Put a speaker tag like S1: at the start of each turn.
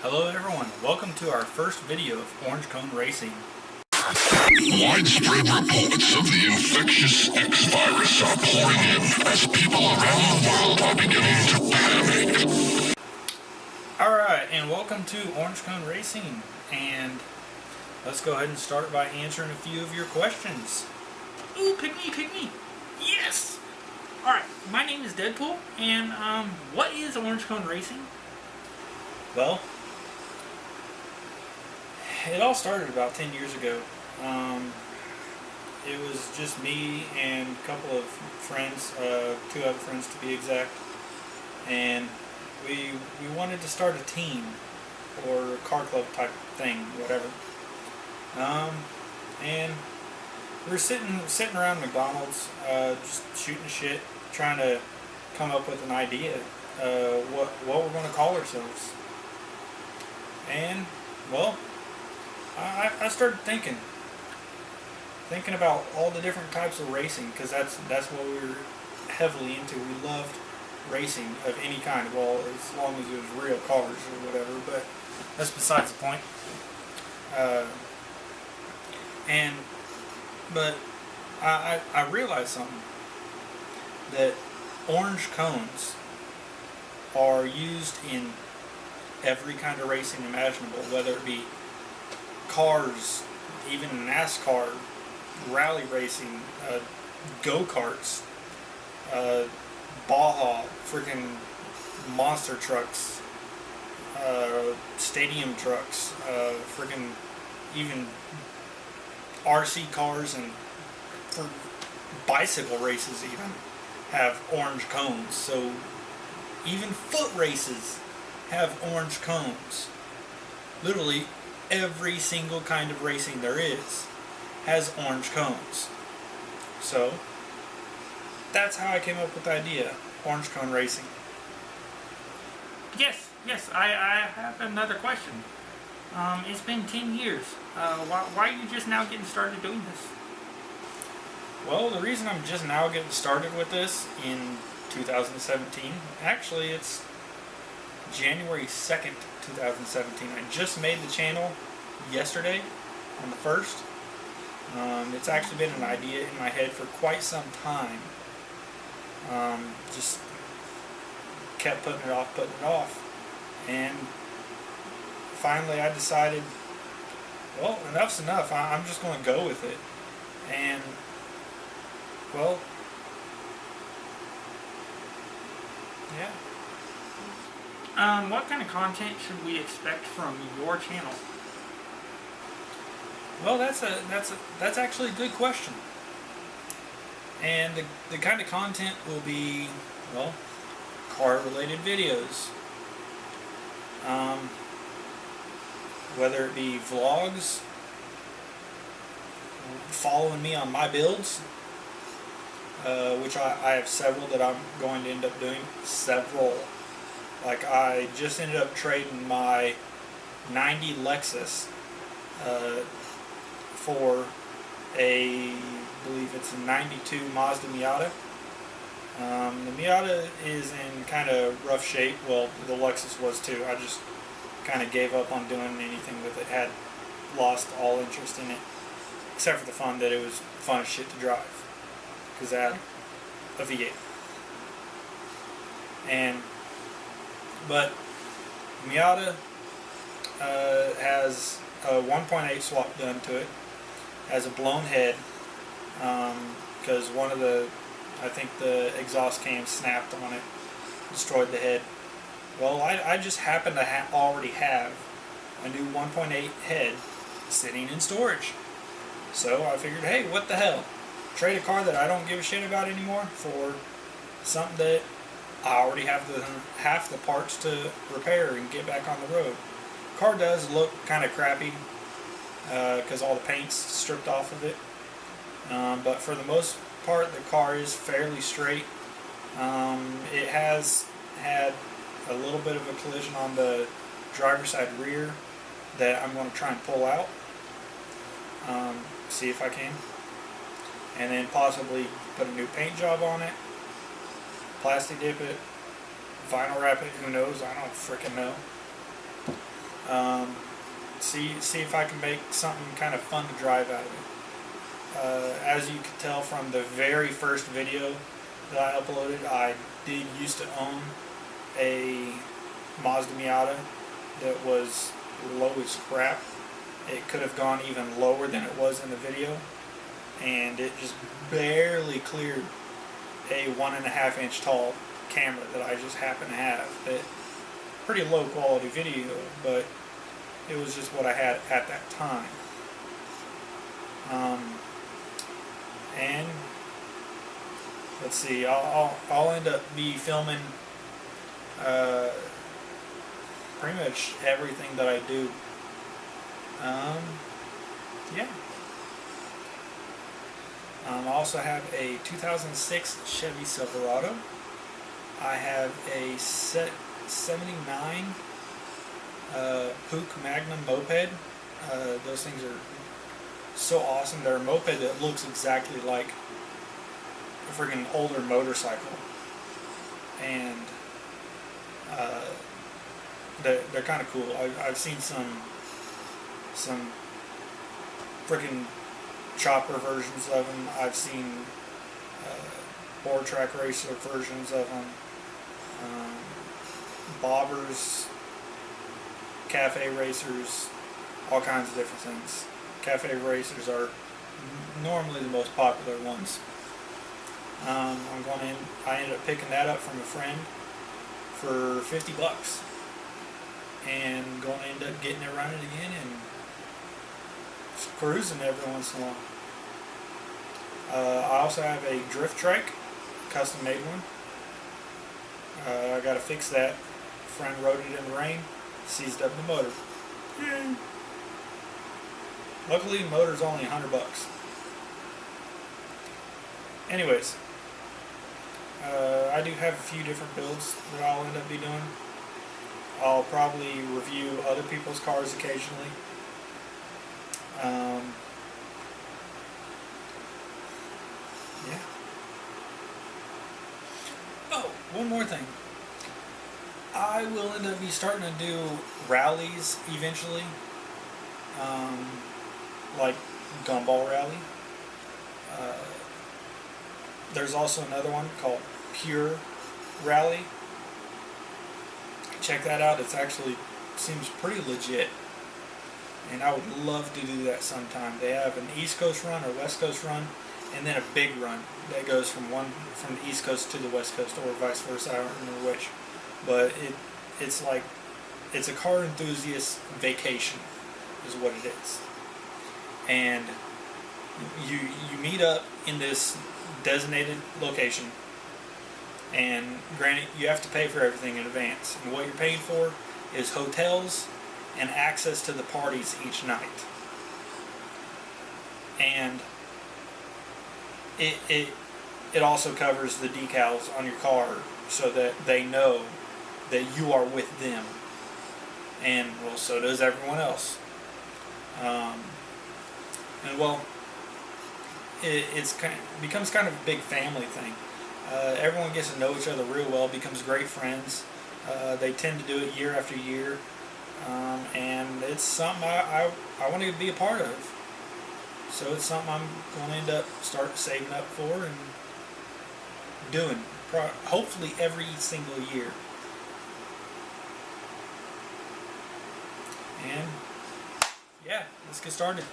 S1: Hello everyone, welcome to our first video of Orange Cone Racing.
S2: Widespread reports of the infectious X virus are pouring in as people around the world are beginning to panic.
S1: Alright, and welcome to Orange Cone Racing, and let's go ahead and start by answering a few of your questions. Ooh, pick me! Yes! Alright, my name is Deadpool, and what is Orange Cone Racing? Well, it all started about 10 years ago. It was just me and a couple of friends, 2 other friends to be exact, and we wanted to start a team or a car club type thing, whatever. And we were sitting around McDonald's, just shooting shit, trying to come up with an idea, what we're going to call ourselves. And well, I started thinking about all the different types of racing, because that's what we were heavily into. We loved racing of any kind, well, as long as it was real cars or whatever, but that's besides the point. But I realized something, that orange cones are used in every kind of racing imaginable, whether it be cars, even NASCAR, rally racing, go-karts, Baja, freaking monster trucks, stadium trucks, freaking even RC cars, and for bicycle races even have orange cones. So even foot races have orange cones. Literally every single kind of racing there is has orange cones. So that's how I came up with the idea, Orange Cone Racing. Yes, I have another question. It's been 10 years. Why are you just now getting started doing this? Well, the reason I'm just now getting started with this in 2017, actually it's January 2nd, 2017. I just made the channel yesterday on the 1st. It's actually been an idea in my head for quite some time. Just kept putting it off. And finally I decided, well, enough's enough. I'm just going to go with it. And, well, yeah. What kind of content should we expect from your channel? Well, that's actually a good question. And the kind of content will be, well, car-related videos. Whether it be vlogs, following me on my builds, which I have several that I'm going to end up doing. Several. Like, I just ended up trading my 90 Lexus for I believe it's a 92 Mazda Miata. The Miata is in kind of rough shape. Well, the Lexus was too. I just kind of gave up on doing anything with it. Had lost all interest in it, except for the fun that it was fun as shit to drive, because I had a V8. But Miata has a 1.8 swap done to it. Has a blown head, because one of I think the exhaust cam snapped on it, destroyed the head. Well, I just happen to already have a new 1.8 head sitting in storage. So I figured, hey, what the hell? Trade a car that I don't give a shit about anymore for something that I already have half the parts to repair and get back on the road. Car does look kind of crappy, because all the paint's stripped off of it. But for the most part, the car is fairly straight. It has had a little bit of a collision on the driver's side rear that I'm going to try and pull out. See if I can. and then possibly put a new paint job on it, plastic dip it, vinyl wrap it, who knows, I don't freaking know. See if I can make something kind of fun to drive out of it. As you could tell from the very first video that I uploaded, I did used to own a Mazda Miata that was low as crap. It could have gone even lower than it was in the video, and it just barely cleared a 1.5 inch tall camera that I just happen to have. That pretty low quality video, but it was just what I had at that time. And let's see, I'll end up be filming pretty much everything that I do. Yeah. I also have a 2006 Chevy Silverado. I have a 79 Puch Magnum moped. Those things are so awesome. They're a moped that looks exactly like a freaking older motorcycle, and they're kind of cool. I've seen some freaking chopper versions of them. I've seen board track racer versions of them, bobbers, cafe racers, all kinds of different things. Cafe racers are normally the most popular ones. I ended up picking that up from a friend for $50, and going to end up getting it running again and just cruising every once in a while. I also have a drift trike, custom made one. I got to fix that. Friend rode it in the rain, seized up the motor. Yay. Luckily, the motor's only $100. Anyways, I do have a few different builds that I'll end up be doing. I'll probably review other people's cars occasionally. Yeah. Oh, one more thing. I will end up be starting to do rallies eventually, like Gumball Rally. There's also another one called Pure Rally. Check that out. It's actually seems pretty legit, and I would love to do that sometime. They have an East Coast run or West Coast run, and then a big run that goes from the East Coast to the West Coast, or vice versa. I don't remember which, but it's like it's a car enthusiast vacation, is what it is. And you meet up in this designated location, and granted, you have to pay for everything in advance. And what you're paying for is hotels and access to the parties each night. And it also covers the decals on your car so that they know that you are with them. And, well, so does everyone else. And, well, becomes kind of a big family thing. Everyone gets to know each other real well, becomes great friends. They tend to do it year after year. And it's something I want to be a part of. So it's something I'm going to end up start saving up for and doing, hopefully every single year. And yeah, let's get started.